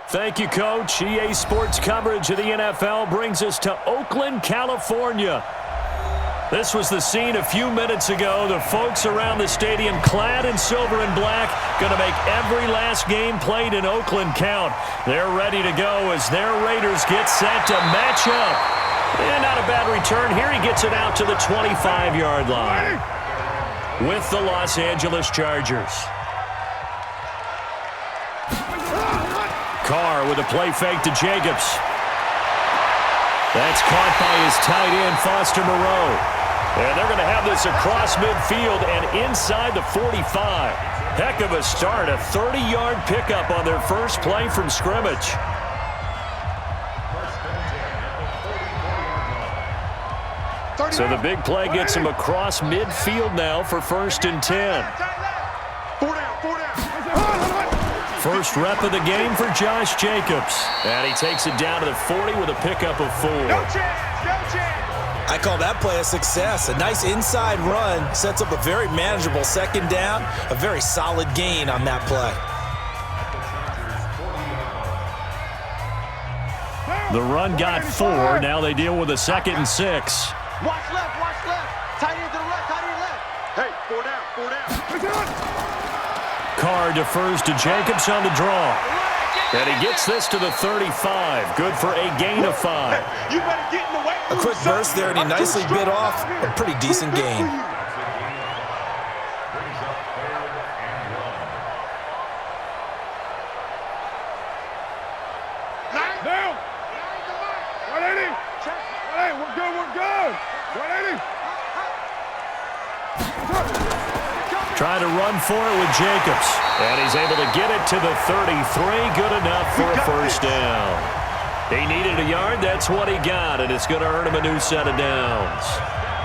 Thank you, Coach. EA Sports coverage of the NFL brings us to Oakland, California. This was the scene a few minutes ago. The folks around the stadium clad in silver and black going to make every last game played in Oakland count. They're ready to go as their Raiders get set to match up. And not a bad return here. He gets it out to the 25-yard line with the Los Angeles Chargers. Carr with a play fake to Jacobs. That's caught by his tight end, Foster Moreau. And they're going to have this across midfield and inside the 45. Heck of a start, a 30-yard pickup on their first play from scrimmage. So the big play gets him across midfield now for 1st and 10. First rep of the game for Josh Jacobs. And he takes it down to the 40 with a pickup of 4. No chance, no chance. I call that play a success. A nice inside run sets up a very manageable 2nd down. A very solid gain on that play. The run got 4. Now they deal with a 2nd and 6. Watch left, watch left. Tight end to the right, tight end left. Hey, 4 down, 4 down. Carr defers to Jacobs on the draw. And he gets this to the 35. Good for a gain of 5. You better get in the way. A quick burst there, and he nicely bit off a pretty decent gain. Down. 180. 180. We're good, we're good. 180. Trying to run for it with Jacobs. And he's able to get it to the 33. Good enough for a 1st down. He needed a yard. That's what he got. And it's going to earn him a new set of downs.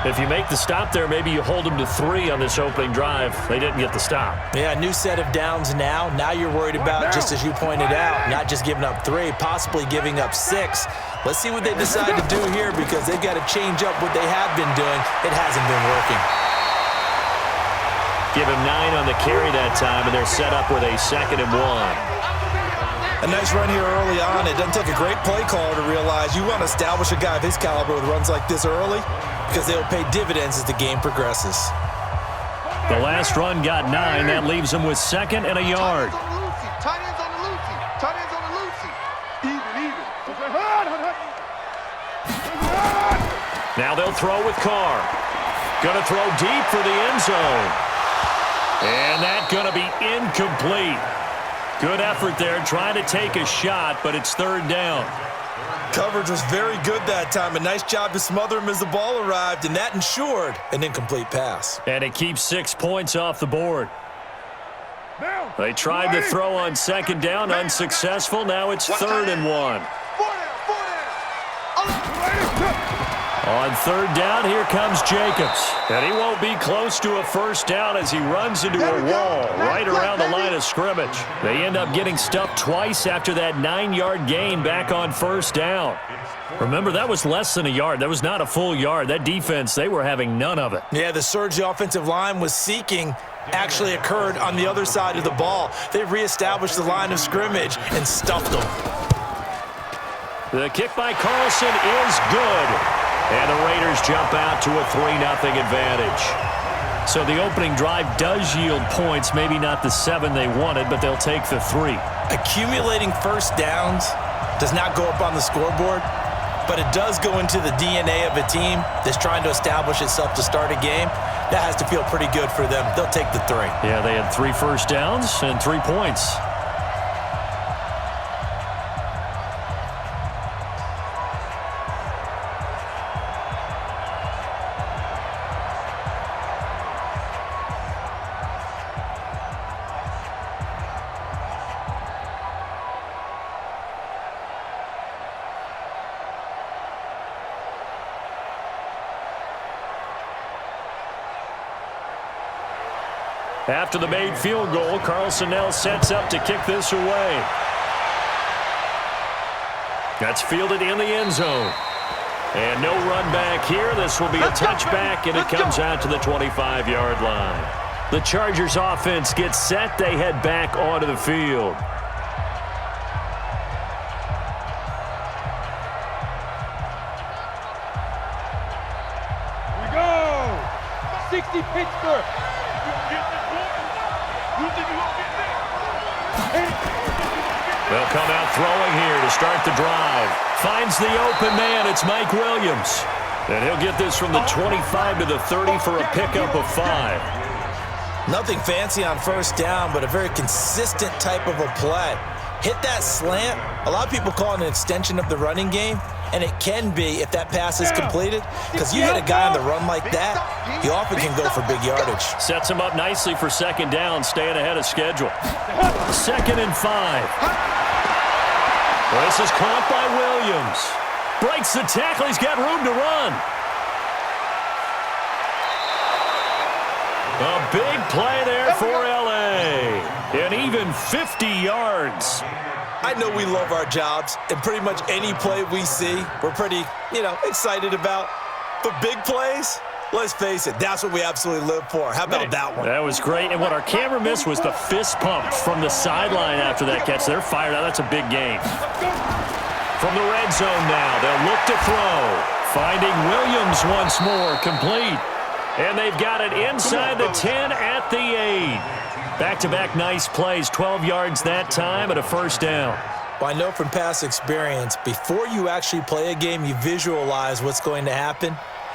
If you make the stop there, maybe you hold him to 3 on this opening drive. They didn't get the stop. Yeah, new set of downs now. Now you're worried about, just as you pointed out, not just giving up 3, possibly giving up 6. Let's see what they decide to do here because they've got to change up what they have been doing. It hasn't been working. Give him 9 on the carry that time, and they're set up with a 2nd and 1. A nice run here early on. It doesn't take a great play caller to realize you want to establish a guy of his caliber with runs like this early because they'll pay dividends as the game progresses. The last run got 9. That leaves him with 2nd and a yard. Tight ends on the Lucy. Tight ends on the Lucy. Even. Now they'll throw with Carr. Going to throw deep for the end zone. And that's going to be incomplete. Good effort there, trying to take a shot, but it's 3rd down. Coverage was very good that time. A nice job to smother him as the ball arrived, and that ensured an incomplete pass. And it keeps 6 points off the board. They tried to throw on 2nd down, unsuccessful. Now it's 3rd and 1. On 3rd down, here comes Jacobs. And he won't be close to a 1st down as he runs into a wall right around the line of scrimmage. They end up getting stuffed twice after that 9-yard gain back on 1st down. Remember, that was less than a yard. That was not a full yard. That defense, they were having none of it. Yeah, the surge the offensive line was seeking actually occurred on the other side of the ball. They reestablished the line of scrimmage and stuffed them. The kick by Carlson is good. And the Raiders jump out to a 3-0 advantage. So the opening drive does yield points, maybe not the 7 they wanted, but they'll take the 3. Accumulating 1st downs does not go up on the scoreboard, but it does go into the DNA of a team that's trying to establish itself to start a game. That has to feel pretty good for them. They'll take the 3. Yeah, they had 3 first downs and 3 points. After the made field goal, Carlson now sets up to kick this away. That's fielded in the end zone. And no run back here. This will be a touchback, and it comes out to the 25-yard line. The Chargers offense gets set. They head back onto the field. Pittsburgh. They'll come out throwing here to start the drive. Finds the open man. It's Mike Williams. And he'll get this from the 25 to the 30 for a pickup of 5. Nothing fancy on first down, but a very consistent type of a play. Hit that slant. A lot of people call it an extension of the running game, and it can be if that pass is completed, because you hit a guy on the run like that, he often can go for big yardage. Sets him up nicely for second down, staying ahead of schedule. 2nd and 5. This is caught by Williams. Breaks the tackle. He's got room to run. A big play there for L.A. And even 50 yards. I know we love our jobs, and pretty much any play we see, we're pretty, excited about. But big plays, let's face it, that's what we absolutely live for. How about that one? That was great. And what our camera missed was the fist pump from the sideline after that catch. They're fired out. That's a big game. From the red zone now, they'll look to throw. Finding Williams once more, complete. And they've got it inside the 10 at the 8. Back-to-back nice plays, 12 yards that time and a first down. Well, I know from past experience, before you actually play a game, you visualize what's going to happen.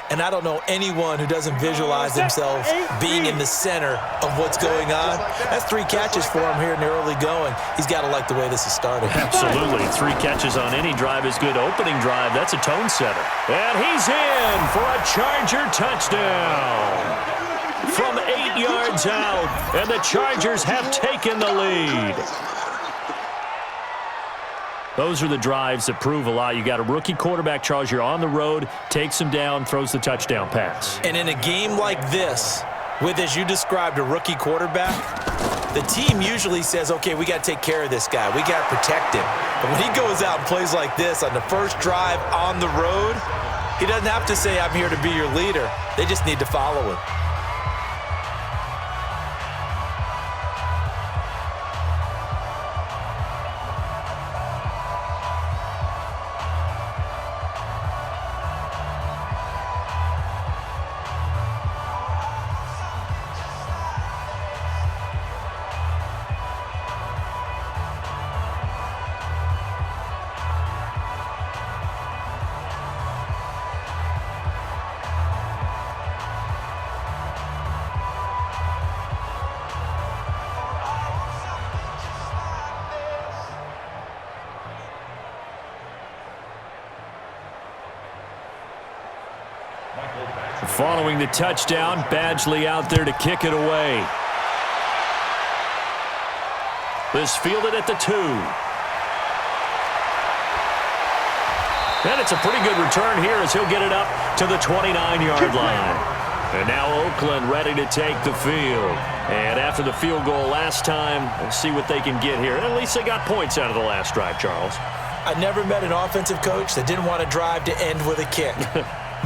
And I don't know anyone who doesn't visualize themselves being in the center of what's going on. That's 3 catches for him here in the early going. He's got to like the way this is started. Absolutely. 3 catches on any drive is good. Opening drive, that's a tone setter. And he's in for a Charger touchdown. From 8 yards out, and the Chargers have taken the lead. Those are the drives that prove a lot. You got a rookie quarterback, Charles. You're on the road, takes him down, throws the touchdown pass. And in a game like this, with, as you described, a rookie quarterback, the team usually says, okay, we got to take care of this guy. We got to protect him. But when he goes out and plays like this on the first drive on the road, he doesn't have to say, I'm here to be your leader. They just need to follow him. Following the touchdown, Badgley out there to kick it away. This fielded at the 2. And it's a pretty good return here as he'll get it up to the 29-yard line. And now Oakland ready to take the field. And after the field goal last time, we'll see what they can get here. At least they got points out of the last drive, Charles. I never met an offensive coach that didn't want to drive to end with a kick.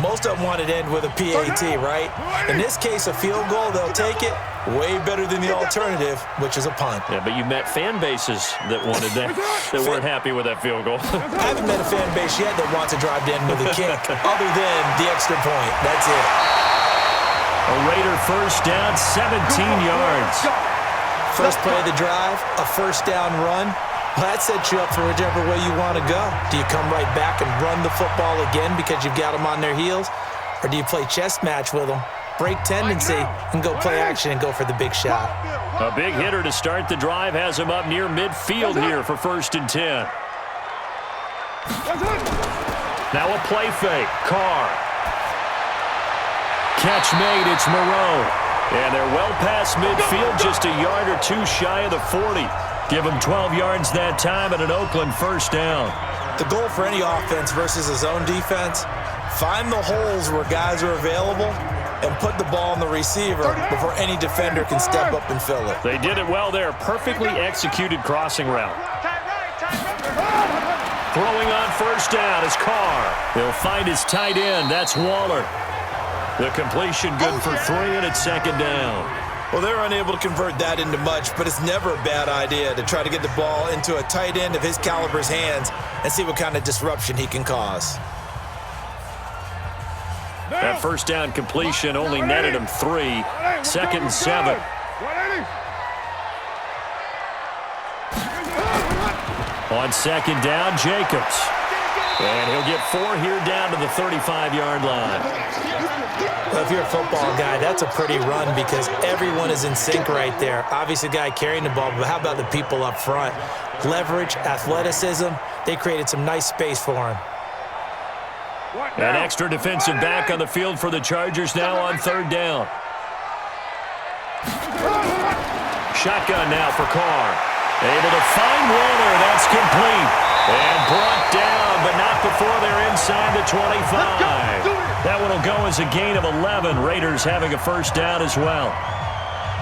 Most of them want to end with a PAT, right? In this case, a field goal, they'll take it. Way better than the alternative, which is a punt. Yeah, but you met fan bases that wanted that, that weren't happy with that field goal. I haven't met a fan base yet that wants to drive to end with a kick, other than the extra point. That's it. A Raider first down, 17 yards. First play of the drive, a first down run. Well, that sets you up for whichever way you want to go. Do you come right back and run the football again because you've got them on their heels? Or do you play chess match with them, break tendency, and go play action and go for the big shot? A big hitter to start the drive has him up near midfield here for 1st and 10. Now a play fake. Carr. Catch made. It's Moreau. And they're well past midfield, just a yard or 2 shy of the 40. Give him 12 yards that time and an Oakland first down. The goal for any offense versus a zone defense, find the holes where guys are available and put the ball on the receiver before any defender can step up and fill it. They did it well there. Perfectly executed crossing route. Throwing on first down is Carr. He'll find his tight end. That's Waller. The completion good for 3, and it's 2nd down. Well, they're unable to convert that into much, but it's never a bad idea to try to get the ball into a tight end of his caliber's hands and see what kind of disruption he can cause. That first down completion only netted him 3. Second and 7. On second down, Jacobs. And he'll get 4 here down to the 35-yard line. Well, if you're a football guy, that's a pretty run because everyone is in sync right there. Obviously, the guy carrying the ball, but how about the people up front? Leverage, athleticism, they created some nice space for him. An extra defensive back on the field for the Chargers now on third down. Shotgun now for Carr. Able to find Warner. That's complete. And brought down, but not before they're inside the 25. That one will go as a gain of 11. Raiders having a first down as well.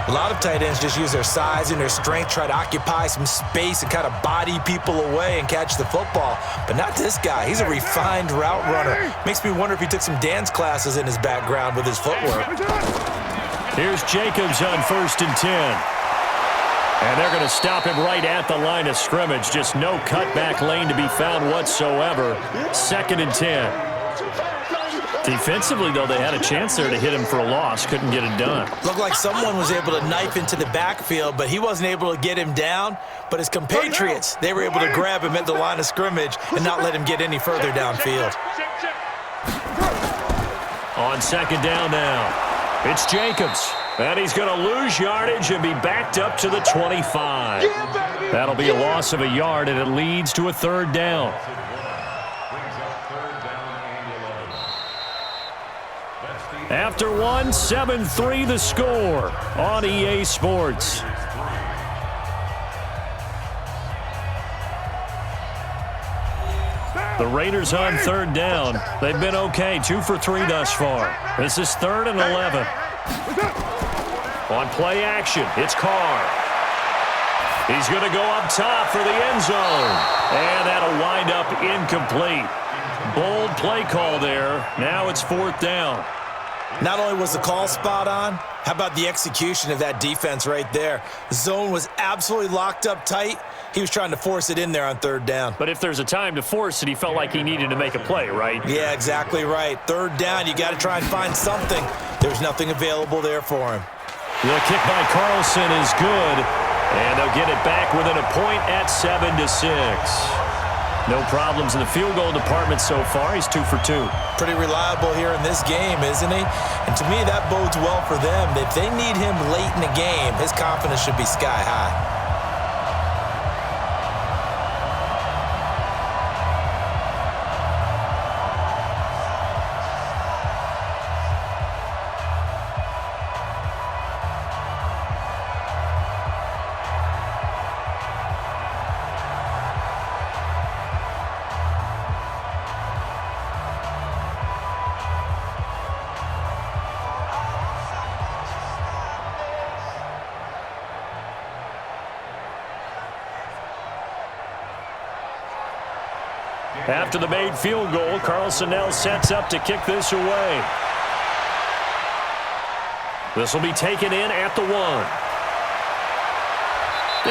A lot of tight ends just use their size and their strength, try to occupy some space and kind of body people away and catch the football. But not this guy. He's a refined route runner. Makes me wonder if he took some dance classes in his background with his footwork. Here's Jacobs on first and 10. And they're going to stop him right at the line of scrimmage. Just no cutback lane to be found whatsoever. Second and 10. Defensively, though, they had a chance there to hit him for a loss. Couldn't get it done. Looked like someone was able to knife into the backfield, but he wasn't able to get him down. But his compatriots, they were able to grab him at the line of scrimmage and not let him get any further downfield. On second down now, it's Jacobs. And he's going to lose yardage and be backed up to the 25. That'll be a loss of a yard, and it leads to a third down. After one, 7-3 the score on EA Sports. The Raiders on third down. They've been okay, 2 for 3 thus far. This is 3rd and 11. On play action, it's Carr. He's going to go up top for the end zone. And that'll wind up incomplete. Bold play call there. Now it's 4th down. Not only was the call spot on, how about the execution of that defense right there? The zone was absolutely locked up tight. He was trying to force it in there on 3rd down. But if there's a time to force it, he felt like he needed to make a play, right? Yeah, exactly right. 3rd down, you got to try and find something. There's nothing available there for him. The kick by Carlson is good, and they'll get it back within a point at 7-6. No problems in the field goal department so far. He's 2 for 2. Pretty reliable here in this game, isn't he? And to me, that bodes well for them. If they need him late in the game, his confidence should be sky high. After the made field goal, Carlson now sets up to kick this away. This will be taken in at the 1.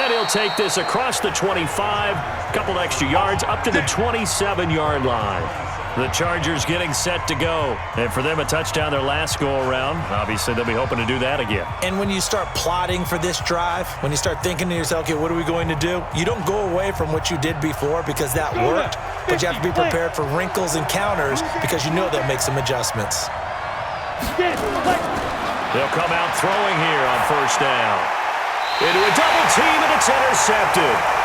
And he'll take this across the 25, couple extra yards up to the 27-yard line. The Chargers getting set to go. And for them, a touchdown their last go-around. Obviously, they'll be hoping to do that again. And when you start plotting for this drive, when you start thinking to yourself, okay, what are we going to do? You don't go away from what you did before because that worked, but you have to be prepared for wrinkles and counters because you know they'll make some adjustments. They'll come out throwing here on first down. Into a double team, and it's intercepted.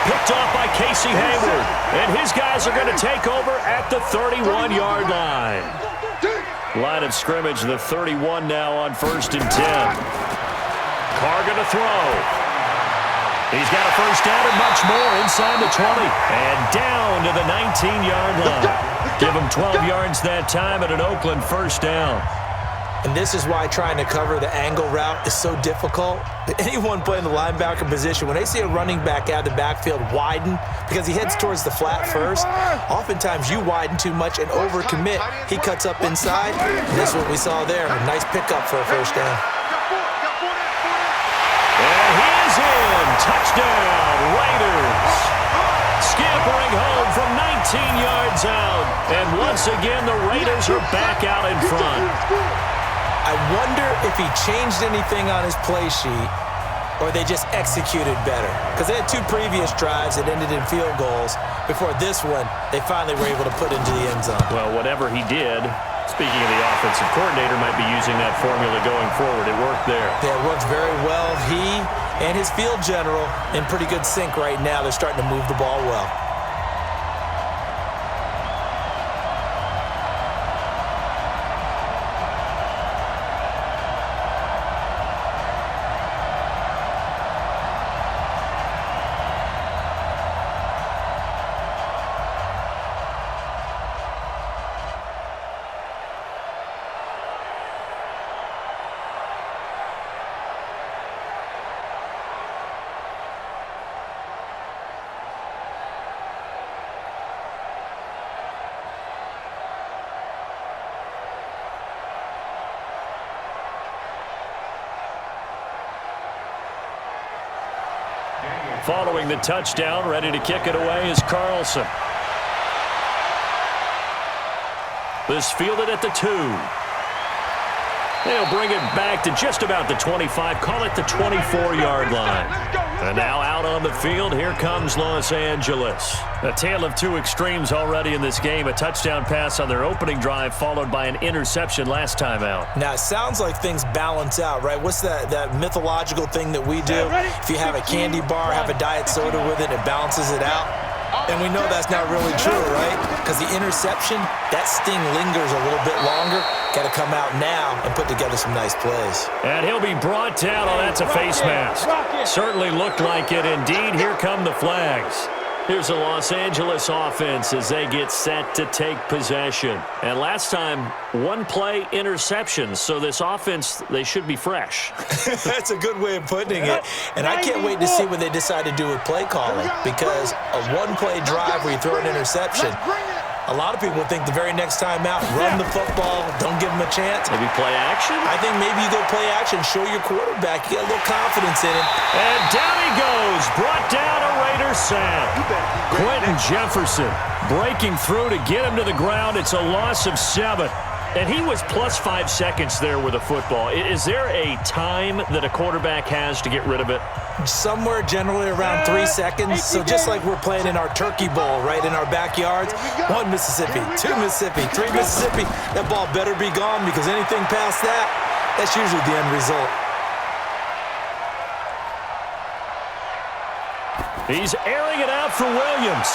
Picked off by Casey Hayward. And his guys are going to take over at the 31-yard line. Line of scrimmage, the 31 now on first and 10. Carr going to throw. He's got a first down and much more inside the 20. And down to the 19-yard line. Give him 12 yards that time at an Oakland first down. And this is why trying to cover the angle route is so difficult. Anyone playing the linebacker position, when they see a running back out of the backfield widen, because he heads towards the flat first, oftentimes you widen too much and overcommit. He cuts up inside, and this is what we saw there. A nice pickup for a first down. And he is in. Touchdown, Raiders. Scampering home from yards out. And once again, the Raiders are back out in front. I wonder if he changed anything on his play sheet or they just executed better. Because they had 2 previous drives that ended in field goals. Before this one, they finally were able to put into the end zone. Well, whatever he did, speaking of the offensive coordinator, might be using that formula going forward. It worked there. Yeah, it worked very well. He and his field general in pretty good sync right now. They're starting to move the ball well. Following the touchdown, ready to kick it away is Carlson. This fielded at the 2. They'll bring it back to just about the 25, call it the 24-yard line. And now out on the field, here comes Los Angeles. A tale of 2 extremes already in this game. A touchdown pass on their opening drive, followed by an interception last time out. Now, it sounds like things balance out, right? What's that mythological thing that we do? If you have a candy bar, have a diet soda with it, it balances it out. And we know that's not really true, right? Because the interception, that sting lingers a little bit longer. Got to come out now and put together some nice plays. And he'll be brought down. Oh, that's a face mask. Certainly looked like it. Indeed, here come the flags. Here's the Los Angeles offense as they get set to take possession. And last time, 1-play interception. So this offense, they should be fresh. That's a good way of putting it. And I can't wait to see what they decide to do with play calling. Because a 1-play drive where you throw an interception, a lot of people think the very next time out, run the football, don't give them a chance. Maybe play action? I think maybe you go play action, show your quarterback. You get a little confidence in him. And down he goes, brought down a Raider sack. Quentin Jefferson breaking through to get him to the ground. It's a loss of 7. And he was plus 5 seconds there with a football. Is there a time that a quarterback has to get rid of it? Somewhere generally around 3 seconds. So just like we're playing in our turkey bowl, right, in our backyards. 1 Mississippi, 2 Mississippi, 3 Mississippi. That ball better be gone because anything past that, that's usually the end result. He's airing it out for Williams.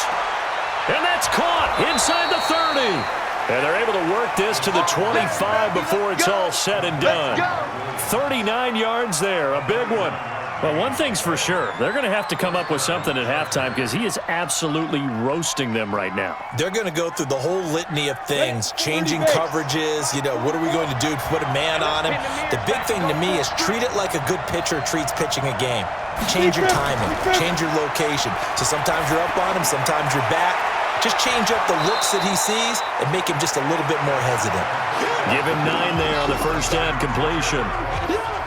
And that's caught inside the 30. And they're able to work this to the 25 before it's all said and done. 39 yards there, a big one. Well, one thing's for sure. They're going to have to come up with something at halftime because he is absolutely roasting them right now. They're going to go through the whole litany of things, changing coverages, what are we going to do to put a man on him? The big thing to me is treat it like a good pitcher treats pitching a game. Change your timing, change your location. So sometimes you're up on him, sometimes you're back. Just change up the looks that he sees and make him just a little bit more hesitant. Give him 9 there on the first down completion.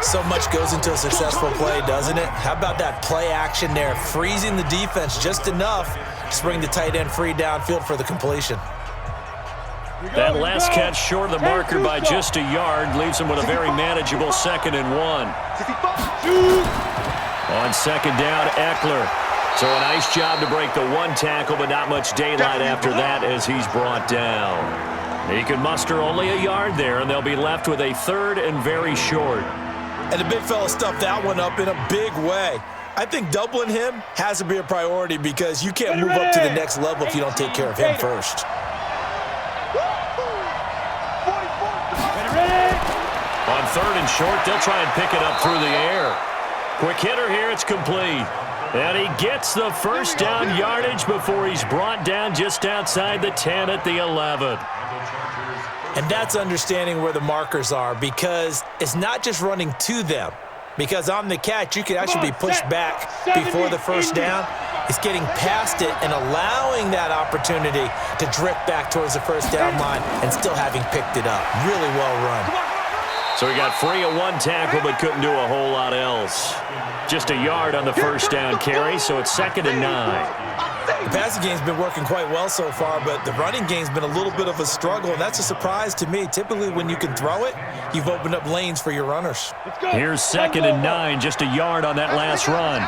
So much goes into a successful play, doesn't it? How about that play action there, freezing the defense just enough to bring the tight end free downfield for the completion. That last catch short of the marker by just a yard leaves him with a very manageable 2nd and 1. On 2nd down, Eckler. So a nice job to break the 1 tackle, but not much daylight after that as he's brought down. He can muster only a yard there, and they'll be left with a 3rd and very short. And the big fella stuffed that one up in a big way. I think doubling him has to be a priority because you can't move up to the next level if you don't take care of him first. On 3rd and short, they'll try and pick it up through the air. Quick hitter here, it's complete. And he gets the first down yardage before he's brought down just outside the 10 at the 11. And that's understanding where the markers are because it's not just running to them. Because on the catch, you can actually be pushed back before the first down. It's getting past it and allowing that opportunity to drift back towards the first down line and still having picked it up. Really well run. So he got free of 1 tackle but couldn't do a whole lot else. Just a yard on the first down carry, so it's 2nd and 9. The passing game's been working quite well so far, but the running game's been a little bit of a struggle, and that's a surprise to me. Typically, when you can throw it, you've opened up lanes for your runners. Here's 2nd and 9, just a yard on that last run.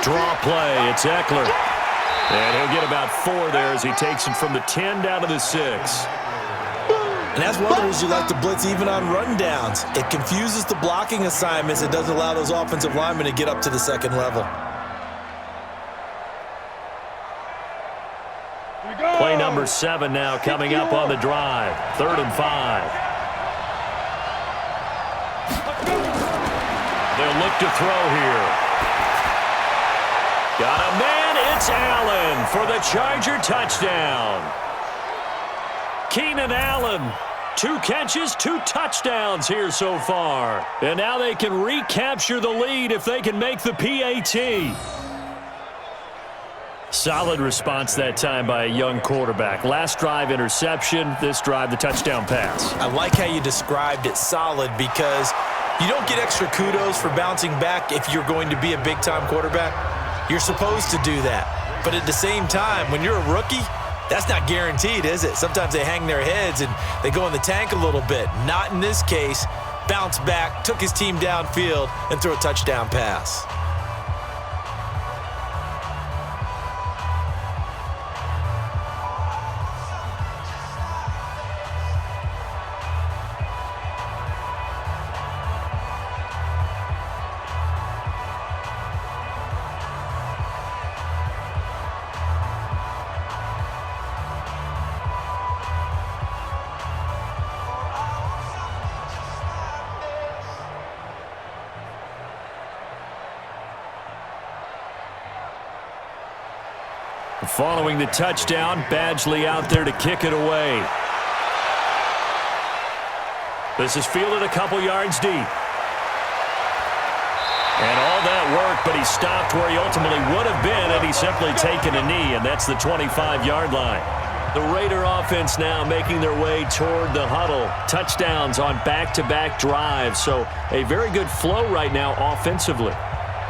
Draw play, it's Eckler. And he'll get about 4 there as he takes it from the 10 down to the 6. And that's one of the reasons you like to blitz even on rundowns. It confuses the blocking assignments. It doesn't allow those offensive linemen to get up to the second level. Play number 7 now coming up on the drive. 3rd and 5. They'll look to throw here. Got a man, it's Allen for the Charger touchdown. Keenan Allen, 2 catches, 2 touchdowns here so far. And now they can recapture the lead if they can make the PAT. Solid response that time by a young quarterback. Last drive, interception. This drive, the touchdown pass. I like how you described it, solid, because you don't get extra kudos for bouncing back if you're going to be a big-time quarterback. You're supposed to do that. But at the same time, when you're a rookie, that's not guaranteed, is it? Sometimes they hang their heads and they go in the tank a little bit. Not in this case. Bounce back, took his team downfield, and threw a touchdown pass. Following the touchdown, Badgley out there to kick it away. This is fielded a couple yards deep. And all that work, but he stopped where he ultimately would have been had he simply taken a knee, and that's the 25-yard line. The Raider offense now making their way toward the huddle. Touchdowns on back-to-back drives, so a very good flow right now offensively.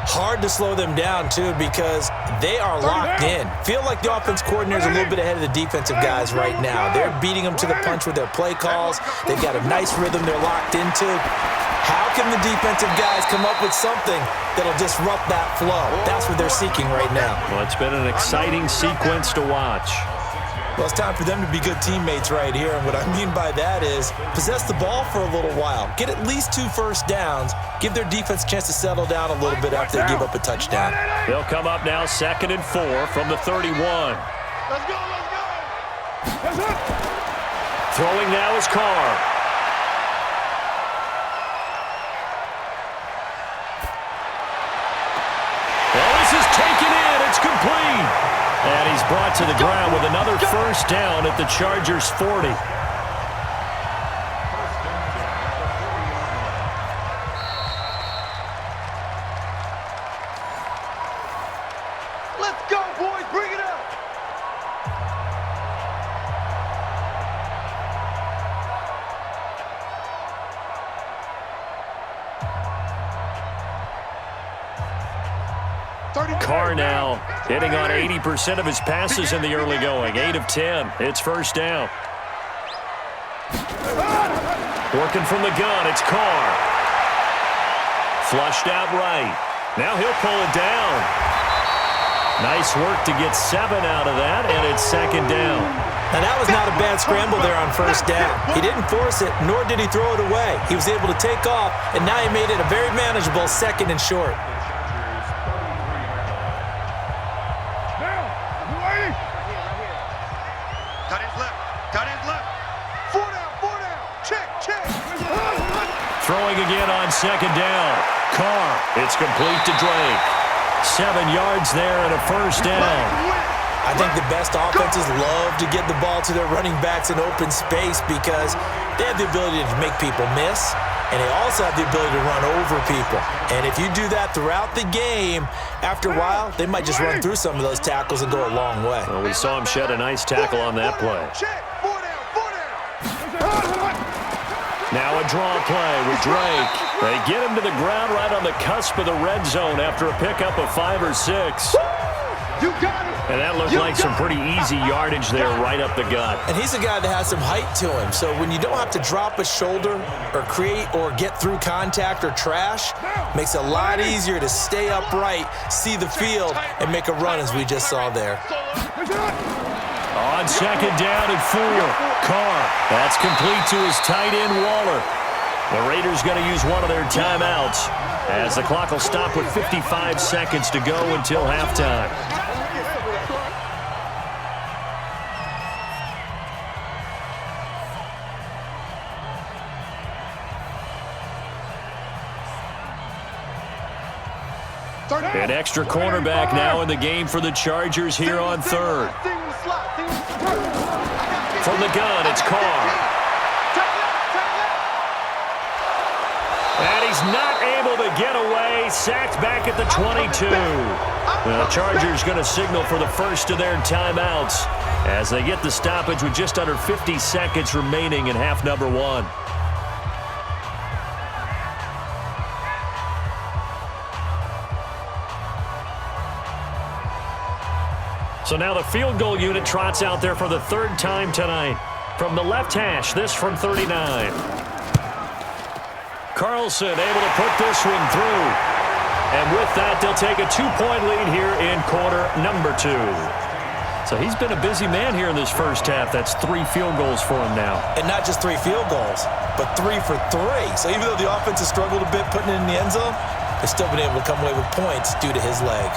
Hard to slow them down, too, because they are locked in. Feel like the offense coordinator is a little bit ahead of the defensive guys right now. They're beating them to the punch with their play calls. They've got a nice rhythm they're locked into. How can the defensive guys come up with something that'll disrupt that flow? That's what they're seeking right now. Well, it's been an exciting sequence to watch. Well, it's time for them to be good teammates right here. And what I mean by that is possess the ball for a little while. Get at least 2 first downs. Give their defense a chance to settle down a little bit after they give up a touchdown. They'll come up now 2nd and 4 from the 31. Let's go, let's go. Throwing now is Carr. Well, this is taken in. It's complete. And he's brought to the ground with another first down at the Chargers' 40. Let's go, boys. Bring it up. Carr now hitting on 80% of his passes in the early going. 8 of 10. It's first down. Working from the gun, it's Carr. Flushed out right. Now he'll pull it down. Nice work to get 7 out of that, and it's 2nd down. Now, that was not a bad scramble there on first down. He didn't force it, nor did he throw it away. He was able to take off, and now he made it a very manageable 2nd and short. Throwing again on 2nd down. Carr, it's complete to Drake. 7 yards there and a first down. I think the best offenses love to get the ball to their running backs in open space because they have the ability to make people miss, and they also have the ability to run over people. And if you do that throughout the game, after a while, they might just run through some of those tackles and go a long way. Well, we saw him shed a nice tackle on that play. Now a draw play with Drake. They get him to the ground right on the cusp of the red zone after a pickup of 5 or 6. You got it. And that looked like some pretty easy yardage there right up the gut. And he's a guy that has some height to him. So when you don't have to drop a shoulder or create or get through contact or trash, makes it a lot easier to stay upright, see the field, and make a run as we just saw there. On second down and 4, Carr. That's complete to his tight end, Waller. The Raiders going to use one of their timeouts as the clock will stop with 55 seconds to go until halftime. An extra cornerback now in the game for the Chargers here on third. From the gun, it's Carr. And he's not able to get away. Sacked back at the 22. The Chargers going to signal for the first of their timeouts as they get the stoppage with just under 50 seconds remaining in half number 1. So now the field goal unit trots out there for the third time tonight. From the left hash, this from 39. Carlson able to put this one through. And with that, they'll take a 2-point lead here in quarter number 2. So he's been a busy man here in this first half. That's 3 field goals for him now. And not just 3 field goals, but 3 for 3. So even though the offense has struggled a bit putting it in the end zone, they've still been able to come away with points due to his leg.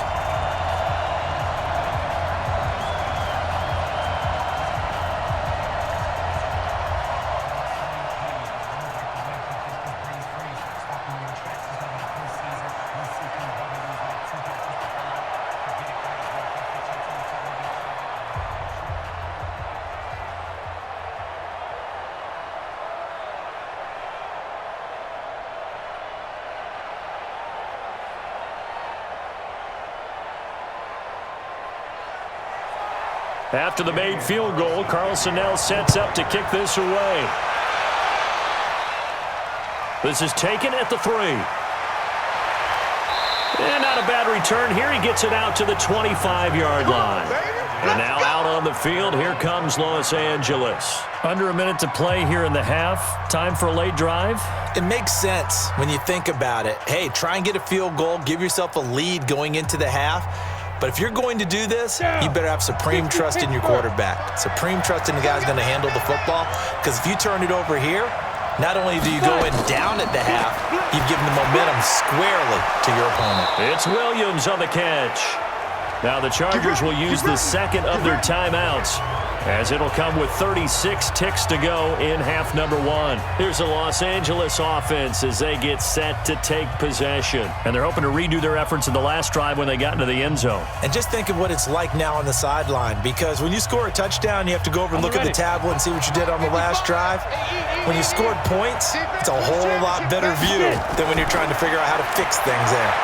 After the made field goal, Carlson now sets up to kick this away. This is taken at the 3. And not a bad return here. He gets it out to the 25-yard line. And now out on the field, here comes Los Angeles. Under a minute to play here in the half. Time for a late drive. It makes sense when you think about it. Hey, try and get a field goal. Give yourself a lead going into the half. But if you're going to do this, you better have supreme trust in your quarterback. Supreme trust in the guy who's going to handle the football. Because if you turn it over here, not only do you go in down at the half, you've given the momentum squarely to your opponent. It's Williams on the catch. Now the Chargers will use the second of their timeouts as it'll come with 36 ticks to go in half number 1. Here's the Los Angeles offense as they get set to take possession. And they're hoping to redo their efforts in the last drive when they got into the end zone. And just think of what it's like now on the sideline, because when you score a touchdown, you have to go over and look at the tablet and see what you did on the last drive. When you scored points, it's a whole lot better view than when you're trying to figure out how to fix things there.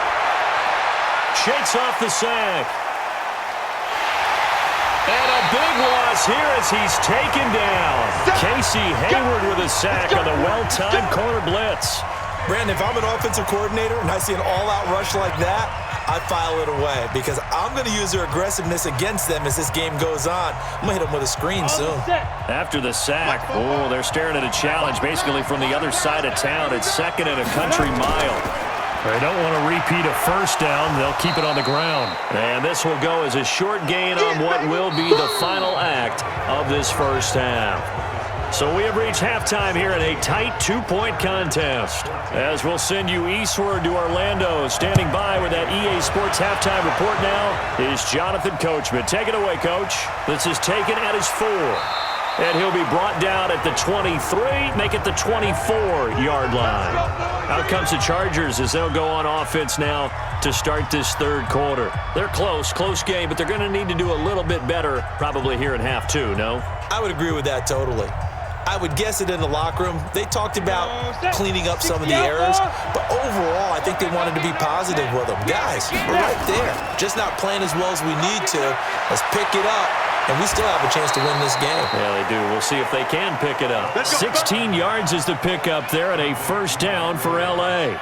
Shakes off the sack. And a big loss here as he's taken down. Casey Hayward with a sack on the well-timed corner blitz. Brandon, if I'm an offensive coordinator and I see an all-out rush like that, I file it away because I'm going to use their aggressiveness against them as this game goes on. I'm going to hit them with a screen soon. After the sack, oh, they're staring at a challenge basically from the other side of town. It's second and a country mile. They don't want to repeat a first down. They'll keep it on the ground. And this will go as a short gain on what will be the final act of this first half. So we have reached halftime here in a tight 2-point contest. As we'll send you eastward to Orlando. Standing by with that EA Sports halftime report now is Jonathan Coachman. Take it away, Coach. This is taken at his 4. And he'll be brought down at the 23, make it the 24-yard line. Out comes the Chargers as they'll go on offense now to start this third quarter. They're close game, but they're going to need to do a little bit better probably here in half 2, no? I would agree with that totally. I would guess it in the locker room. They talked about cleaning up some of the errors, but overall, I think they wanted to be positive with them. Guys, we're right there. Just not playing as well as we need to. Let's pick it up and we still have a chance to win this game. Yeah, they do. We'll see if they can pick it up. 16 yards is the pickup there, and a first down for L.A.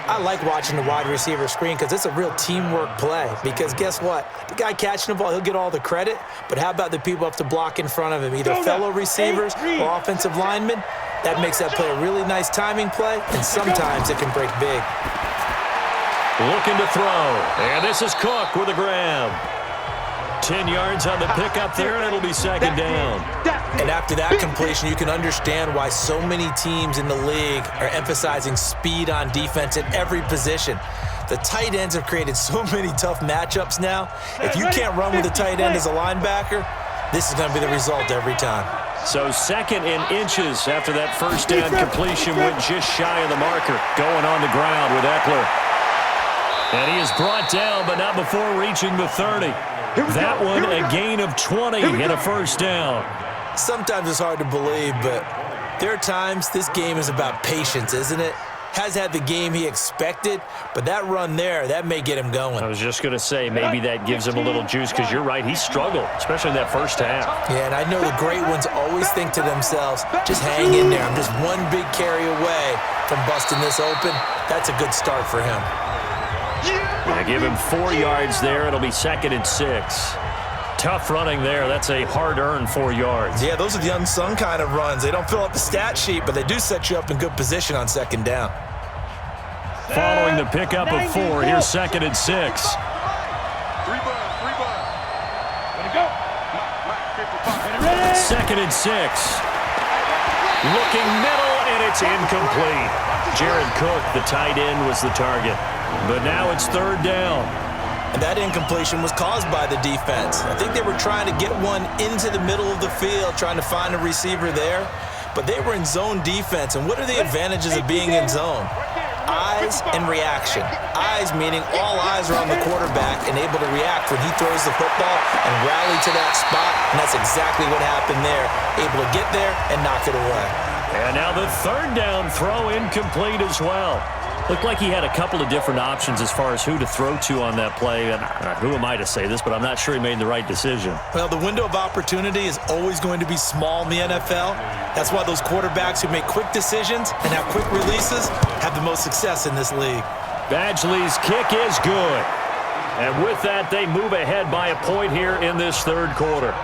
I like watching the wide receiver screen because it's a real teamwork play. Because guess what? The guy catching the ball, he'll get all the credit. But how about the people up to block in front of him, either fellow receivers or offensive linemen? That makes that play a really nice timing play, and sometimes it can break big. Looking to throw, and this is Cook with a grab. 10 yards on the pickup there, and it'll be second down. And after that completion, you can understand why so many teams in the league are emphasizing speed on defense at every position. The tight ends have created so many tough matchups now. If you can't run with a tight end as a linebacker, this is going to be the result every time. So second in inches after that first down completion went just shy of the marker. Going on the ground with Eckler. And he is brought down, but not before reaching the 30. That one a gain of 20 and a first down. Sometimes it's hard to believe, but there are times this game is about patience, isn't it? Has had the game he expected, but that run there, that may get him going. I was just going to say, maybe that gives him a little juice because you're right, he struggled, especially in that first half. Yeah, and I know the great ones always think to themselves, just hang in there. I'm just one big carry away from busting this open. That's a good start for him. Yeah, give him 4 yards there. It'll be second and 6. Tough running there. That's a hard-earned 4 yards. Yeah, those are the unsung kind of runs. They don't fill up the stat sheet, but they do set you up in good position on second down. Following the pickup of 4, here's second and 6. Three buns. Ready, go. Second and 6. Looking middle, and it's incomplete. Jared Cook, the tight end, was the target. But now it's third down. And that incompletion was caused by the defense. I think they were trying to get one into the middle of the field, trying to find a receiver there. But they were in zone defense. And what are the advantages of being in zone? Eyes and reaction. Eyes meaning all eyes are on the quarterback and able to react when he throws the football and rally to that spot. And that's exactly what happened there. Able to get there and knock it away. And now the third down throw incomplete as well. Looked like he had a couple of different options as far as who to throw to on that play. And who am I to say this, but I'm not sure he made the right decision. Well, the window of opportunity is always going to be small in the NFL. That's why those quarterbacks who make quick decisions and have quick releases have the most success in this league. Badgley's kick is good. And with that, they move ahead by a point here in this third quarter.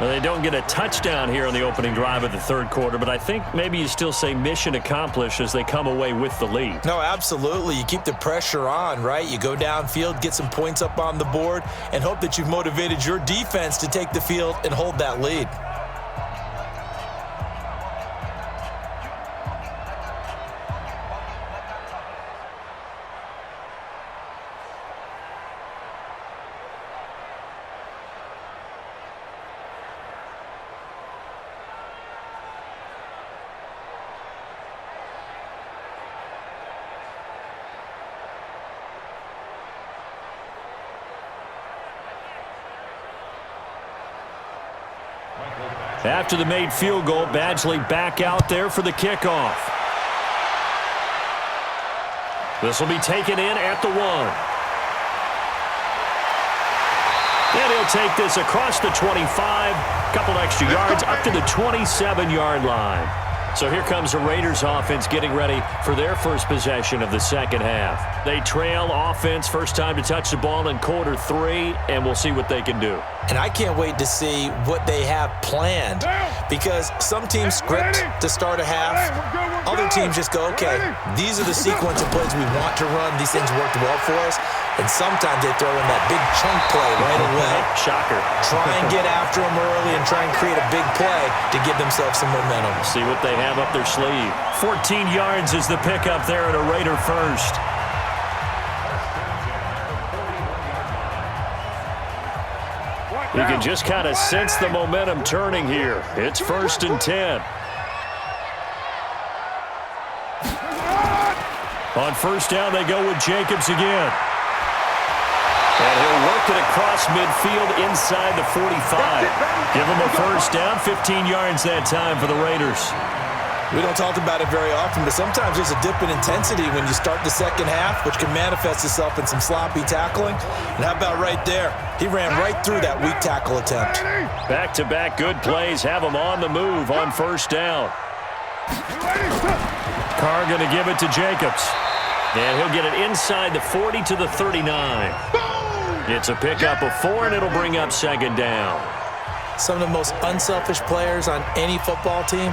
Well, they don't get a touchdown here on the opening drive of the third quarter, but I think maybe you still say mission accomplished as they come away with the lead. No, absolutely. You keep the pressure on, right? You go downfield, get some points up on the board, and hope that you've motivated your defense to take the field and hold that lead. After the made field goal, Badgley back out there for the kickoff. This will be taken in at the 1. And he'll take this across the 25, couple extra yards up to the 27-yard line. So here comes the Raiders offense getting ready for their first possession of the second half. They trail offense, first time to touch the ball in quarter 3, and we'll see what they can do. And I can't wait to see what they have planned, because some teams script to start a half. Other teams just go, okay, these are the sequence of plays we want to run. These things worked well for us. And sometimes they throw in that big chunk play right away. Shocker. Try and get after them early and try and create a big play to give themselves some momentum. See what they have up their sleeve. 14 yards is the pickup there at a Raider first. You can just kind of sense the momentum turning here. It's 1st and 10. On first down, they go with Jacobs again. And he'll work it across midfield inside the 45. Give him a first down, 15 yards that time for the Raiders. We don't talk about it very often, but sometimes there's a dip in intensity when you start the second half, which can manifest itself in some sloppy tackling. And how about right there? He ran right through that weak tackle attempt. Back-to-back good plays have him on the move on first down. Carr going to give it to Jacobs. And he'll get it inside the 40 to the 39. It's a pickup of 4, and it'll bring up second down. Some of the most unselfish players on any football team,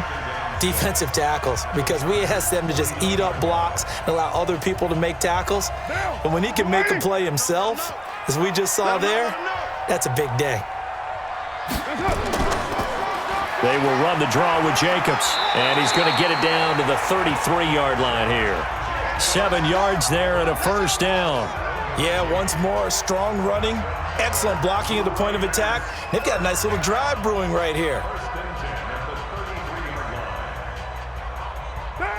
defensive tackles, because we ask them to just eat up blocks and allow other people to make tackles. But when he can make a play himself, as we just saw there, that's a big day. They will run the draw with Jacobs, and he's going to get it down to the 33-yard line here. 7 yards there and a first down. Yeah, once more, strong running, excellent blocking at the point of attack. They've got a nice little drive brewing right here.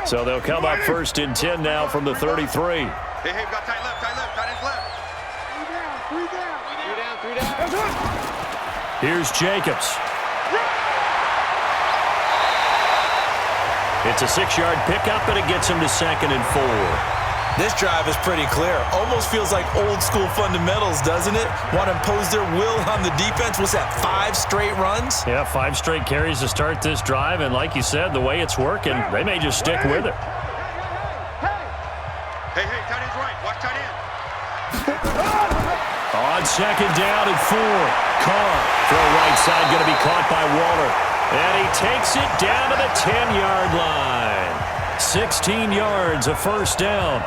So they'll come up first and 10 now from the 33. Hey, we got tight left, tight ends left. Three down. Here's Jacobs. It's a 6-yard pickup, and it gets him to 2nd and 4. This drive is pretty clear. Almost feels like old school fundamentals, doesn't it? Want to impose their will on the defense. What's that, 5 straight runs? Yeah, 5 straight carries to start this drive, and like you said, the way it's working, they may just stick with it. Hey, tight end's right. Watch tight end. On second down and 4. Carr, throw right side, going to be caught by Waller. And he takes it down to the 10-yard line. 16 yards, a first down.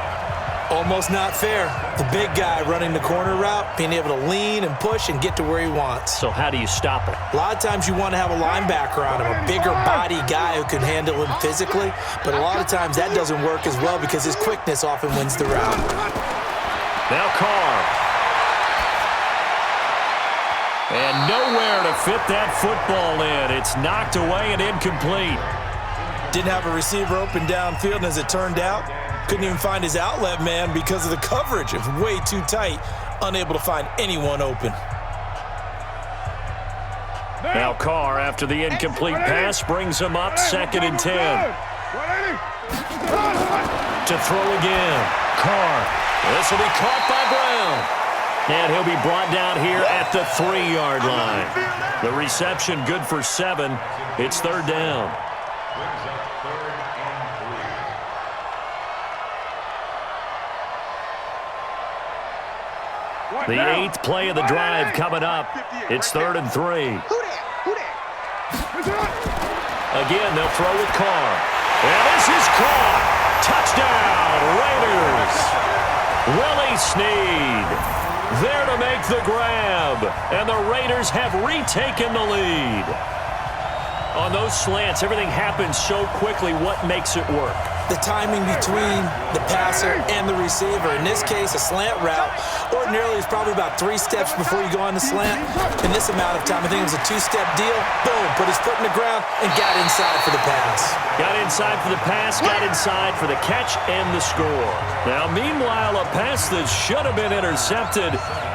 Almost not fair. The big guy running the corner route, being able to lean and push and get to where he wants. So how do you stop it? A lot of times you want to have a linebacker on him, a bigger body guy who can handle him physically, but a lot of times that doesn't work as well because his quickness often wins the route. Now Carr. And nowhere to fit that football in. It's knocked away and incomplete. Didn't have a receiver open downfield, and as it turned out, couldn't even find his outlet man because of the coverage. It was way too tight, unable to find anyone open. Now Carr, after the incomplete pass, brings him up 2nd and 10. To throw again. Carr. This will be caught by Brown. And he'll be brought down here at the 3-yard line. The reception good for 7. It's 3rd down. The 8th play of the drive coming up. It's 3rd and 3. Again, they'll throw with Carr. And this is caught. Touchdown, Raiders. Willie Snead there to make the grab. And the Raiders have retaken the lead. On those slants, everything happens so quickly. What makes it work? The timing between the passer and the receiver. In this case, a slant route ordinarily is probably about 3 steps before you go on the slant. In this amount of time, I think it was a 2-step deal. Boom, put his foot in the ground and got inside for the pass. Got inside for the pass, got inside for the catch and the score. Now, meanwhile, a pass that should have been intercepted,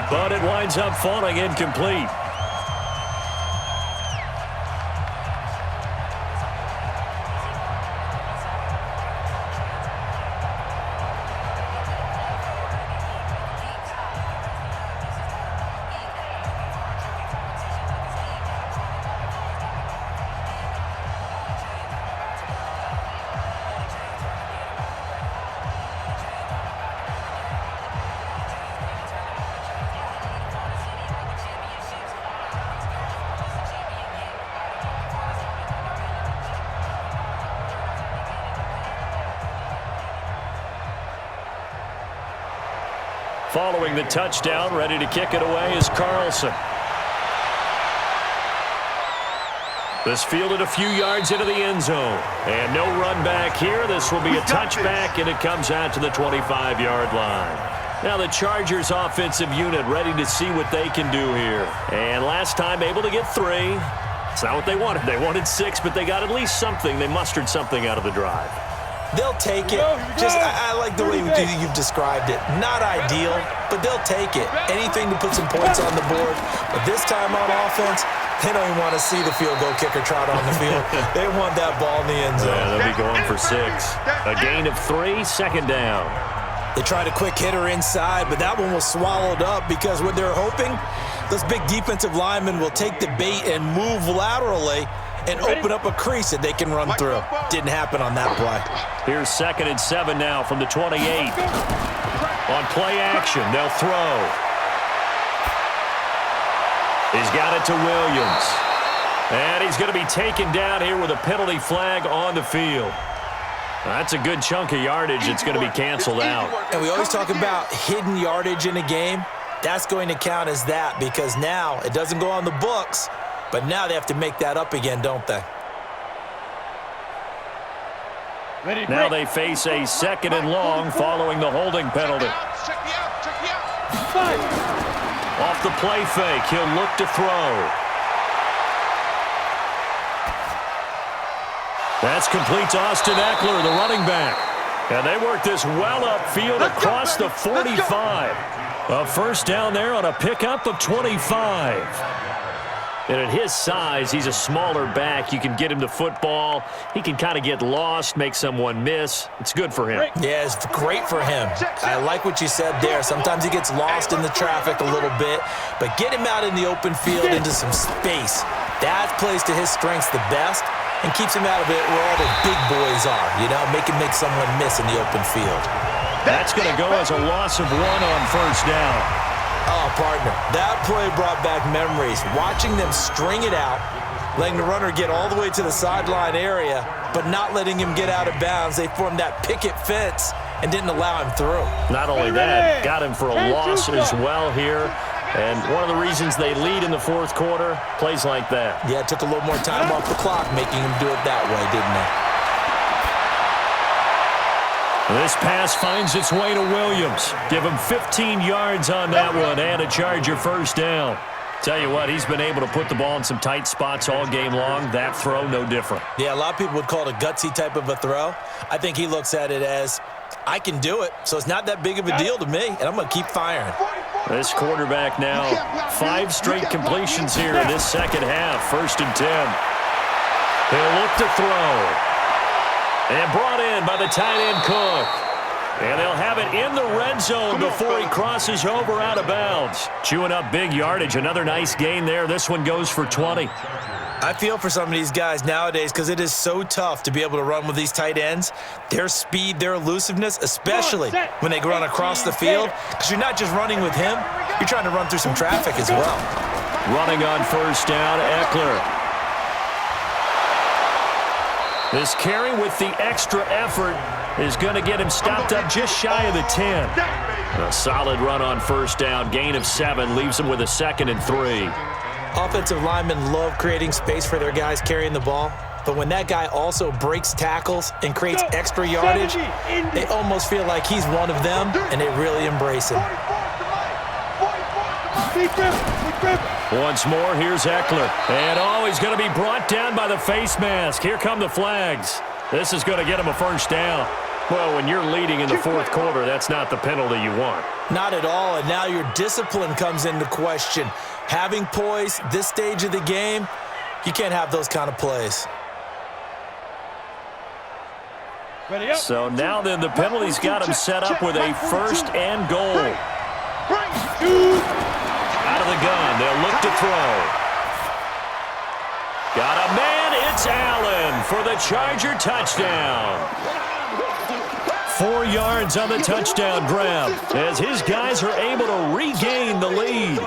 but it winds up falling incomplete. Following the touchdown, ready to kick it away is Carlson. This fielded a few yards into the end zone. And no run back here. This will be a touchback, and it comes out to the 25-yard line. Now the Chargers offensive unit ready to see what they can do here. And last time able to get 3. It's not what they wanted. They wanted 6, but they got at least something. They mustered something out of the drive. They'll take it. I like the way you've described it. Not ideal, but they'll take it. Anything to put some points on the board. But this time on offense, They don't even want to see the field goal kicker trot on the field. They want that ball in the end zone. Yeah, they'll be going for 6. A gain of 3, second down. They tried a quick hitter inside, but that one was swallowed up because what they're hoping, those big defensive linemen will take the bait and move laterally and open up a crease that they can run through. Didn't happen on that play. Here's 2nd and 7 now from the 28. On play action, they'll throw. He's got it to Williams. And he's going to be taken down here with a penalty flag on the field. That's a good chunk of yardage. It's going to be canceled out. And we always talk about hidden yardage in a game. That's going to count as that because now it doesn't go on the books, but now they have to make that up again, don't they? Now they face a 2nd and long following the holding penalty. Off the play fake, he'll look to throw. That's complete to Austin Ekeler, the running back. And they work this well upfield across the 45. A first down there on a pickup of 25. And at his size, he's a smaller back. You can get him the football. He can kind of get lost, make someone miss. It's good for him. Yeah, it's great for him. I like what you said there. Sometimes he gets lost in the traffic a little bit, but get him out in the open field into some space. That plays to his strengths the best and keeps him out of it where all the big boys are, make him make someone miss in the open field. That's going to go as a loss of 1 on first down. Oh, partner, that play brought back memories. Watching them string it out, letting the runner get all the way to the sideline area, but not letting him get out of bounds. They formed that picket fence and didn't allow him through. Not only that, got him for a loss as well here. And one of the reasons they lead in the fourth quarter, plays like that. Yeah, it took a little more time off the clock, making him do it that way, didn't it? This pass finds its way to Williams. Give him 15 yards on that one and a Charger first down. Tell you what, he's been able to put the ball in some tight spots all game long. That throw, no different. Yeah, a lot of people would call it a gutsy type of a throw. I think he looks at it as, I can do it, so it's not that big of a deal to me, and I'm going to keep firing. This quarterback now, 5 straight completions here in this second half. 1st and 10. He'll look to throw. And brought in by the tight end Cook. And they'll have it in the red zone before he crosses over out of bounds. Chewing up big yardage. Another nice gain there. This one goes for 20. I feel for some of these guys nowadays because it is so tough to be able to run with these tight ends. Their speed, their elusiveness, especially when they run across the field. Because you're not just running with him, you're trying to run through some traffic as well. Running on first down, Ekeler. This carry with the extra effort is going to get him stopped up just shy of the 10. A solid run on first down. Gain of 7 leaves him with a 2nd and 3. Offensive linemen love creating space for their guys carrying the ball, but when that guy also breaks tackles and creates extra yardage, they almost feel like he's one of them, and they really embrace him. Once more, here's Ekeler. And, he's going to be brought down by the face mask. Here come the flags. This is going to get him a first down. Well, when you're leading in the fourth quarter, that's not the penalty you want. Not at all, and now your discipline comes into question. Having poise this stage of the game, you can't have those kind of plays. So now then the penalty's got him set up with a 1st and goal. Out of the gun, they'll look to throw. Got a man, it's Allen for the Charger touchdown. 4 yards on the touchdown grab as his guys are able to regain the lead.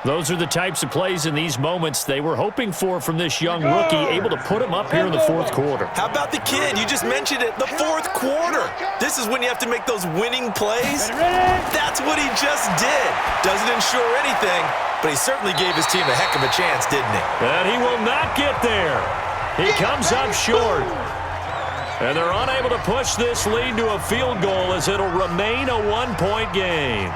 Those are the types of plays in these moments they were hoping for from this young rookie, able to put him up here in the fourth quarter. How about the kid? You just mentioned it, the fourth quarter. This is when you have to make those winning plays. That's what he just did. Doesn't ensure anything, but he certainly gave his team a heck of a chance, didn't he? And he will not get there. He comes up short. And they're unable to push this lead to a field goal as it'll remain a 1-point game.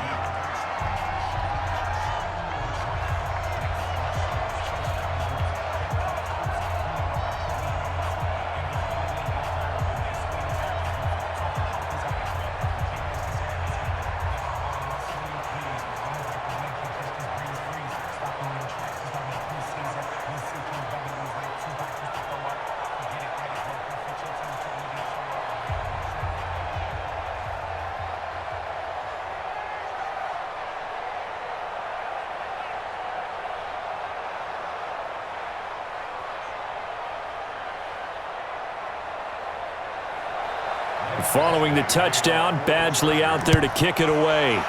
Following the touchdown, Badgley out there to kick it away.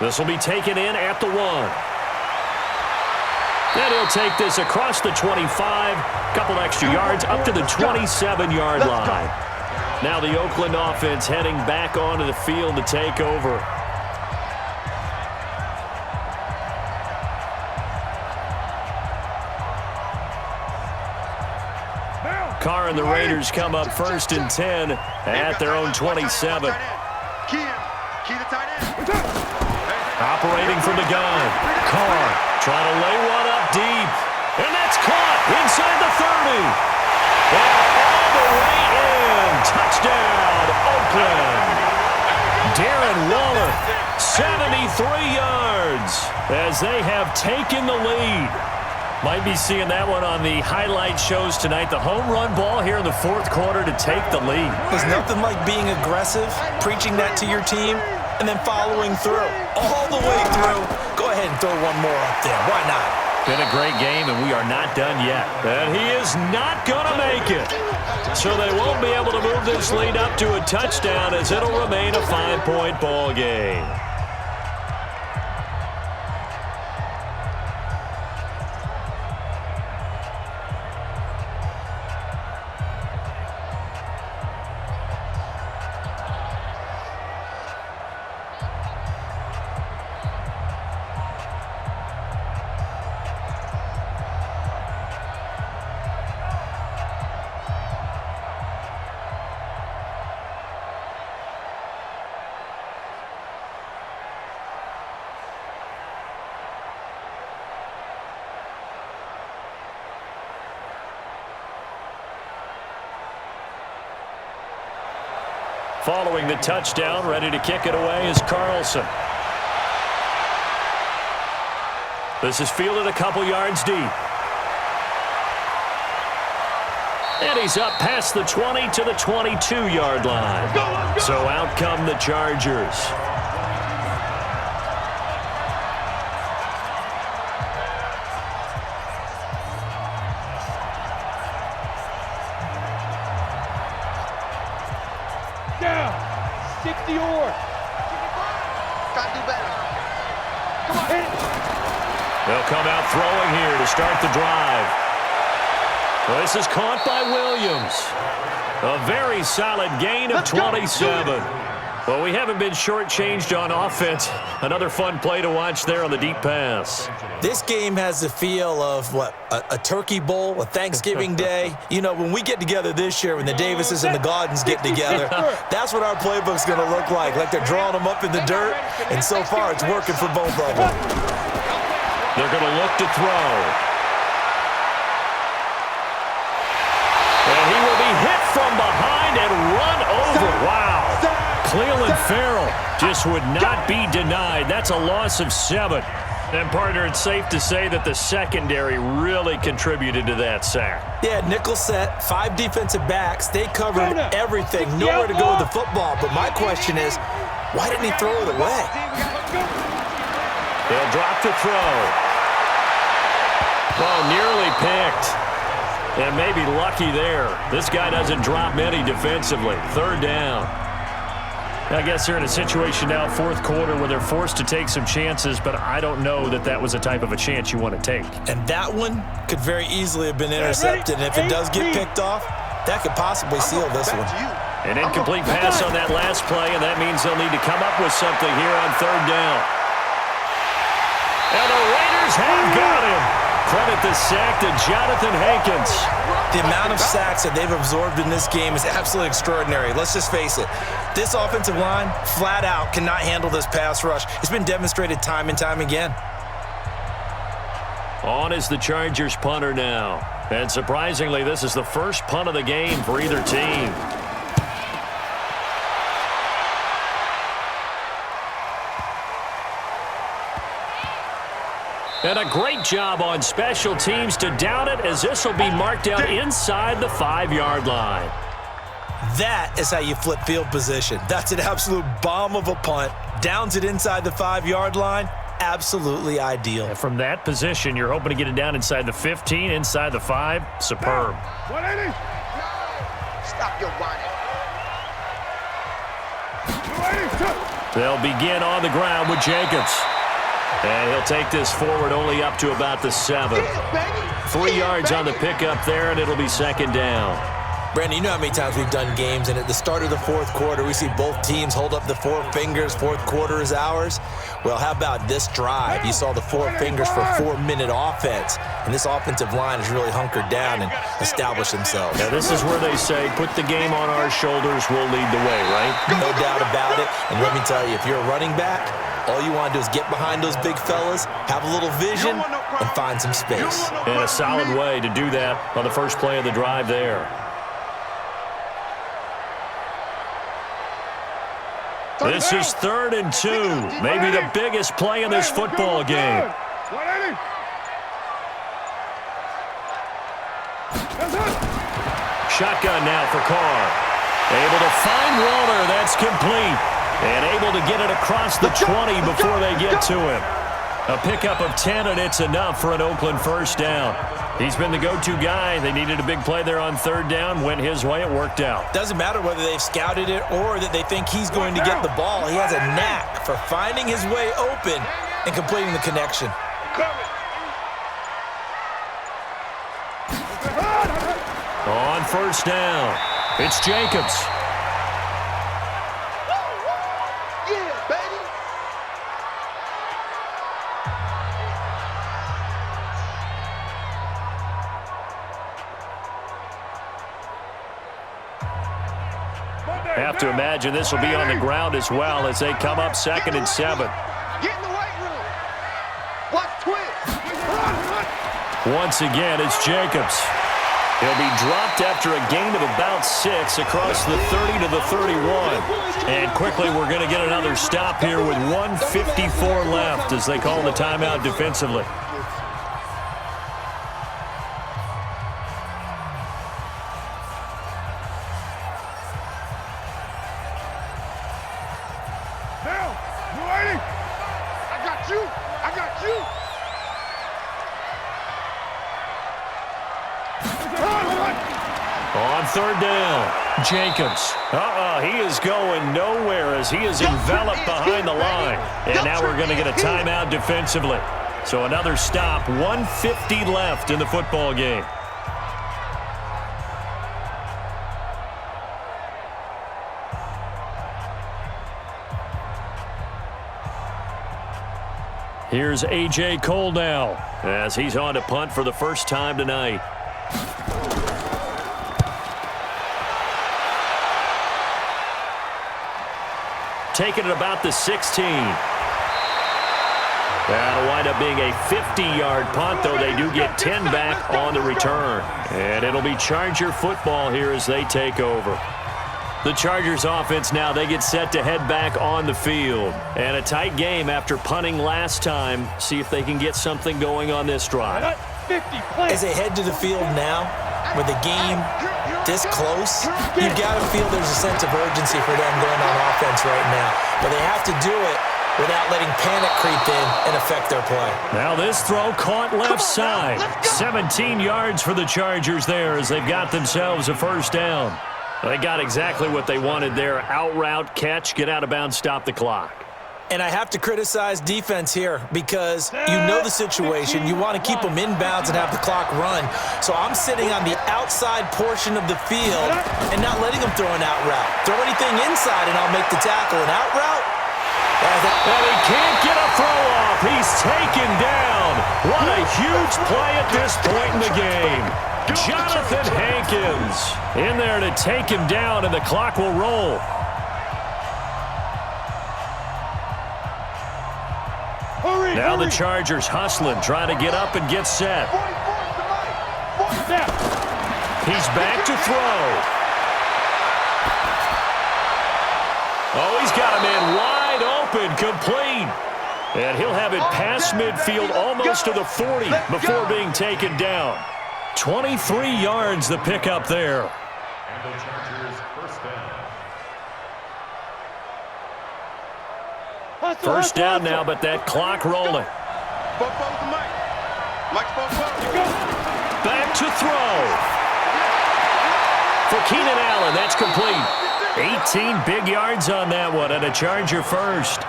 This will be taken in at the 1. And he'll take this across the 25, couple extra yards up to the 27-yard line. Now the Oakland offense heading back onto the field to take over. Carr and the Raiders come up 1st and 10 at their own 27. Operating from the gun. Carr trying to lay one up deep. And that's caught inside the 30. And all the way in. Touchdown, Oakland. Darren Waller, 73 yards as they have taken the lead. Might be seeing that one on the highlight shows tonight. The home run ball here in the 4th quarter to take the lead. There's nothing like being aggressive, preaching that to your team, and then following through. All the way through. Go ahead and throw one more up there. Why not? Been a great game, and we are not done yet. And he is not going to make it. So they won't be able to move this lead up to a touchdown as it'll remain a 5-point ball game. Following the touchdown, ready to kick it away is Carlson. This is fielded a couple yards deep. And he's up past the 20 to the 22-yard line. So out come the Chargers. They'll come out throwing here to start the drive. Well, this is caught by Williams. A very solid gain of 27. Well, we haven't been shortchanged on offense. Another fun play to watch there on the deep pass. This game has the feel of, what, a turkey bowl, a Thanksgiving day. You know, when we get together this year, when the Davises and the Gaudens get together, that's what our playbook's going to look like. Like they're drawing them up in the dirt, and so far it's working for both of them. They're going to look to throw. And he will be hit from behind and run over. Wow. Clelin Ferrell just would not be denied. That's a loss of 7. And, partner, it's safe to say that the secondary really contributed to that sack. Yeah, nickel set, 5 defensive backs. They covered everything. Nowhere to go with the football. But my question is, why didn't he throw it away? They'll drop the throw. Well, nearly picked. And maybe lucky there. This guy doesn't drop many defensively. 3rd down. I guess they're in a situation now, 4th quarter, where they're forced to take some chances, but I don't know that that was the type of a chance you want to take. And that one could very easily have been intercepted. And if it does get picked off, that could possibly seal this one. An incomplete pass on that last play, and that means they'll need to come up with something here on 3rd down. And the Raiders have got him. Credit the sack to Jonathan Hankins. The amount of sacks that they've absorbed in this game is absolutely extraordinary. Let's just face it. This offensive line, flat out, cannot handle this pass rush. It's been demonstrated time and time again. On is the Chargers punter now. And surprisingly, this is the first punt of the game for either team. And a great job on special teams to down it, as this will be marked out inside the 5-yard line. That is how you flip field position. That's an absolute bomb of a punt. Downs it inside the 5-yard line. Absolutely ideal. And from that position, you're hoping to get it down inside the 15, inside the 5. Superb. 180. Stop your whining. They'll begin on the ground with Jacobs. And he'll take this forward only up to about the 7. 3 yards on the pickup there, and it'll be second down. Brandon, you know how many times we've done games, and at the start of the fourth quarter, we see both teams hold up the 4 fingers, fourth quarter is ours. Well, how about this drive? You saw the 4 fingers for 4-minute offense, and this offensive line has really hunkered down and established themselves. Now, this is where they say, put the game on our shoulders, we'll lead the way, right? No doubt about it, and let me tell you, if you're a running back, all you want to do is get behind those big fellas, have a little vision, and find some space. And a solid way to do that on the first play of the drive there. This is 3rd and 2, maybe the biggest play in this football game. Shotgun now for Carr. Able to find Waller, that's complete. And able to get it across the 20 before they get to him. A pickup of 10, and it's enough for an Oakland first down. He's been the go-to guy. They needed a big play there on 3rd down. Went his way. It worked out. Doesn't matter whether they've scouted it or that they think he's going to get the ball. He has a knack for finding his way open and completing the connection. On 1st down, it's Jacobs. Have to imagine this will be on the ground as well as they come up 2nd and 7. Get in the weight room. Watch twist. Once again, it's Jacobs. He'll be dropped after a gain of about 6 across the 30 to the 31. And quickly, we're going to get another stop here with 1:54 left as they call the timeout defensively. On 3rd down, Jacobs. He is going nowhere as he is enveloped behind the line. And now we're going to get a timeout defensively. So another stop, 1:50 left in the football game. Here's A.J. Cole now as he's on to punt for the first time tonight. Taking it about the 16. That'll wind up being a 50-yard punt, though they do get 10 back on the return. And it'll be Charger football here as they take over. The Chargers offense now, they get set to head back on the field. And a tight game after punting last time. See if they can get something going on this drive. As they head to the field now, with the game this close, you've got to feel there's a sense of urgency for them going on offense right now. But they have to do it without letting panic creep in and affect their play. Now this throw caught left side. 17 yards for the Chargers there as they've got themselves a first down. They got exactly what they wanted there. Out route, catch, get out of bounds, stop the clock. And I have to criticize defense here because you know the situation. You want to keep them inbounds and have the clock run. So I'm sitting on the outside portion of the field and not letting them throw an out route. Throw anything inside and I'll make the tackle. An out route? And he can't get a throw off. He's taken down. What a huge play at this point in the game. Jonathan Hankins in there to take him down, and the clock will roll. Now the Chargers hustling, trying to get up and get set. He's back to throw. Oh, he's got a man wide open, complete. And he'll have it past midfield almost to the 40 before being taken down. 23 yards the pickup there. And the Chargers first down. First down now, but that clock rolling. Back to throw. for Keenan Allen. That's complete. 18 big yards on that one, and a Charger first.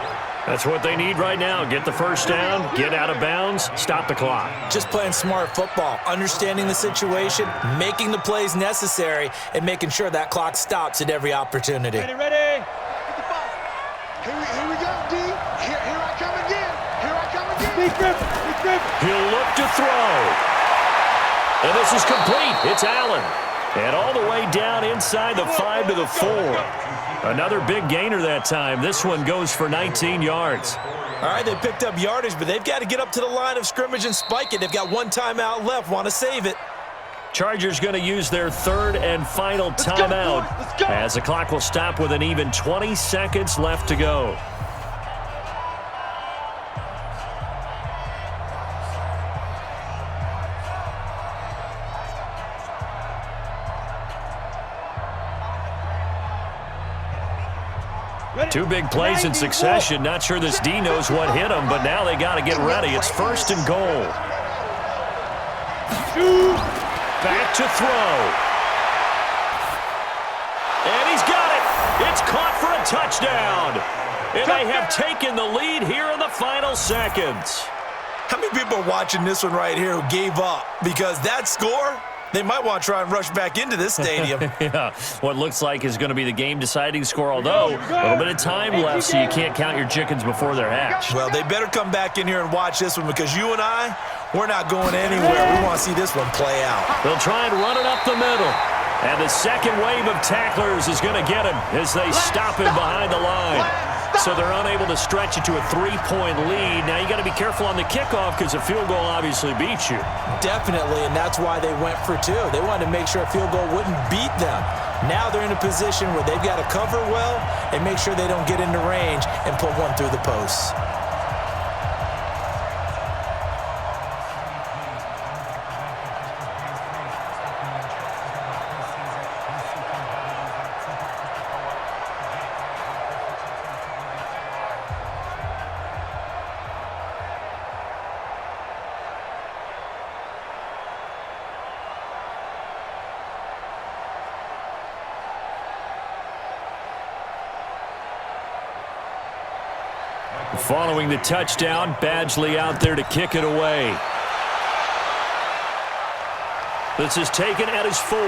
That's what they need right now. Get the first down, get out of bounds, stop the clock. Just playing smart football, understanding the situation, making the plays necessary, and making sure that clock stops at every opportunity. Ready. Get the ball. Here we go, D. Here I come again. Big grip. He'll look to throw. And this is complete. It's Allen. And all the way down inside the 5 to the 4. Another big gainer that time. This one goes for 19 yards. All right, they picked up yardage, but they've got to get up to the line of scrimmage and spike it. They've got one timeout left. Want to save it. Chargers going to use their third and final timeout. Let's go. As the clock will stop with an even 20 seconds left to go. Two big plays in succession. Not sure this D knows what hit him, but now they got to get ready. It's first and goal. Back to throw. And he's got it. It's caught for a touchdown. And they have taken the lead here in the final seconds. How many people are watching this one right here who gave up? Because that score, they might want to try and rush back into this stadium. Yeah, what looks like is going to be the game-deciding score, although a little bit of time left, so you can't count your chickens before they're hatched. Well, they better come back in here and watch this one because you and I, we're not going anywhere. We want to see this one play out. They'll try and run it up the middle. And the second wave of tacklers is going to get him as they stop him behind the line. So they're unable to stretch it to a 3-point lead. Now you got to be careful on the kickoff because a field goal obviously beats you. Definitely, and that's why they went for two. They wanted to make sure a field goal wouldn't beat them. Now they're in a position where they've got to cover well and make sure they don't get into range and put one through the posts. Following the touchdown, Badgley out there to kick it away. This is taken at his 4.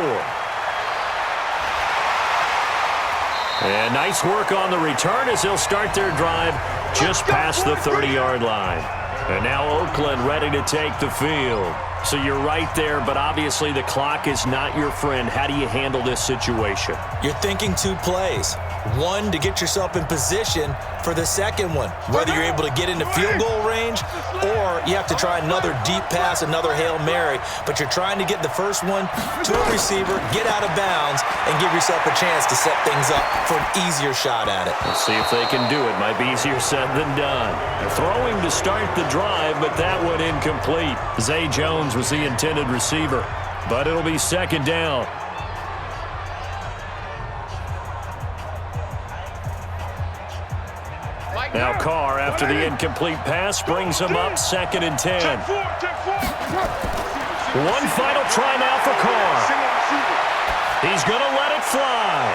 And nice work on the return as they'll start their drive just past the 30-yard line. And now Oakland ready to take the field. So you're right there, but obviously the clock is not your friend. How do you handle this situation? You're thinking two plays. One, to get yourself in position for the second one, whether you're able to get into field goal range or you have to try another deep pass, another Hail Mary, but you're trying to get the first one to a receiver, get out of bounds, and give yourself a chance to set things up for an easier shot at it. Let's see if they can do it. Might be easier said than done. Throwing to start the drive, but that one incomplete. Zay Jones was the intended receiver, but it'll be second down. Now Carr, after the incomplete pass, brings him up 2nd and 10. One final try now for Carr. He's going to let it fly.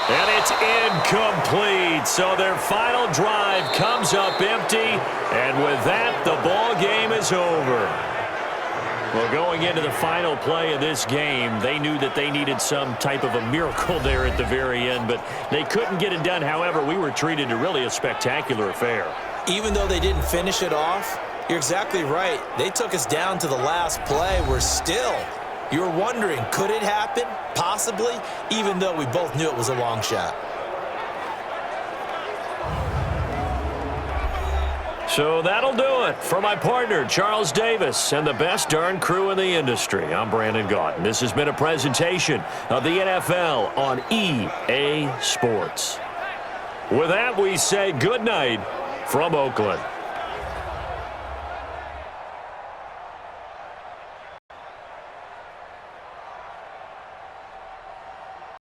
And it's incomplete. So their final drive comes up empty. And with that, the ball game is over. Well, going into the final play of this game, they knew that they needed some type of a miracle there at the very end, but they couldn't get it done. However, we were treated to really a spectacular affair. Even though they didn't finish it off, you're exactly right. They took us down to the last play. We're still, you're wondering, could it happen? Possibly, even though we both knew it was a long shot. So that'll do it for my partner, Charles Davis, and the best darn crew in the industry. I'm Brandon Gaudin. This has been a presentation of the NFL on EA Sports. With that, we say good night from Oakland.